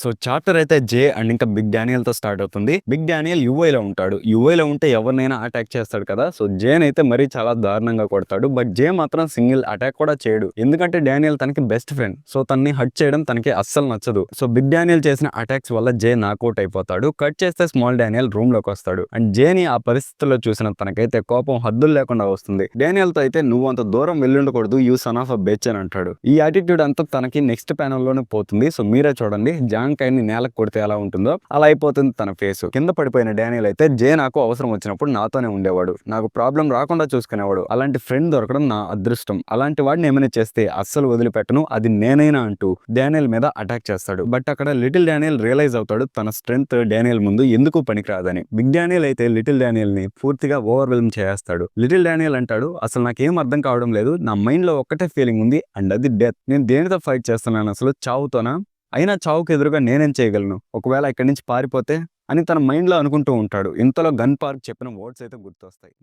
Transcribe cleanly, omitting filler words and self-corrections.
So chapter అయితే జే and ఇంకా big Daniel తో స్టార్ట్ అవుతుంది. బిగ్ డానియల్ యూఐలో ఉంటాడు. యూఐలో ఉంటే ఎవరినైనా అటాక్ చేస్తాడు కదా. సో జేన్ అయితే మరీ చాలా దారుణంగా కొడతాడు. బట్ జే మాత్రం సింగిల్ అటాక్ కూడా చేయడు. ఎందుకంటే డానియల్ తనకి బెస్ట్ ఫ్రెండ్. సో తనని హట్ చేయడం తనకి అస్సలు నచ్చదు. సో బిగ్ డానియల్ చేసిన అటాక్స్ వల్ల జే నాకౌట్ అయిపోతాడు. కట్ చేస్తే స్మాల్ డానియల్ రూమ్ లోకి వస్తాడు. అండ్ జేని ఆ పరిస్థితుల్లో చూసిన తనకైతే కోపం హద్దులు లేకుండా వస్తుంది. డానియల్ తో అయితే నువ్వు అంత దూరం వెళ్ళుండకూడదు, యూ సన్ ఆఫ్ అ బెచ్ అని అంటాడు. ఈ యాటిట్యూడ్ అంతా తనకి నెక్స్ట్ ప్యానల్ లోనే పోతుంది. సో మీరే చూడండి జాంకాయని నేలకు కొడితే ఎలా ఉంటుందో అలా అయిపోతుంది తన ఫేస్. కింద పడిపోయిన డానియల్ అయితే జే నాకు అవసరం వచ్చినప్పుడు నాతోనే ఉండేవాడు, నాకు ప్రాబ్లం రాకుండా చూసుకునేవాడు, అలాంటి ఫ్రెండ్ దొరకడం నా అదృష్టం, అలాంటి వాడిని ఏమైనా చేస్తే అస్సలు వదిలిపెట్టను, అది నేనైనా అంటూ డానియల్ మీద అటాక్ చేస్తాడు. బట్ అక్కడ లిటిల్ డానియల్ రియలైజ్ అవుతాడు తన స్ట్రెంగ్త్ డానియల్ ముందు ఎందుకు పనికిరాదని. బిగ్ డానియల్ అయితే లిటిల్ డానియల్ ని పూర్తిగా ఓవర్వెల్మ్ చేస్తాడు. లిటిల్ డానియల్ అంటాడు, అసలు నాకేం అర్థం కావడం లేదు, నా మైండ్ లో ఒక్కటే ఫీలింగ్ ఉంది అండ్ అది డెత్. నేను దేనితో ఫైట్ చేస్తున్నాను, అసలు చావుతోనా? అయినా చావుకు ఎదురుగా నేనేం చేయగలను, ఒకవేళ ఇక్కడి నుంచి పారిపోతే అని తన మైండ్ లో అనుకుంటూ ఉంటాడు. ఇంతలో గన్ పార్క్ చెప్పిన వర్డ్స్ అయితే గుర్తొస్తాయి.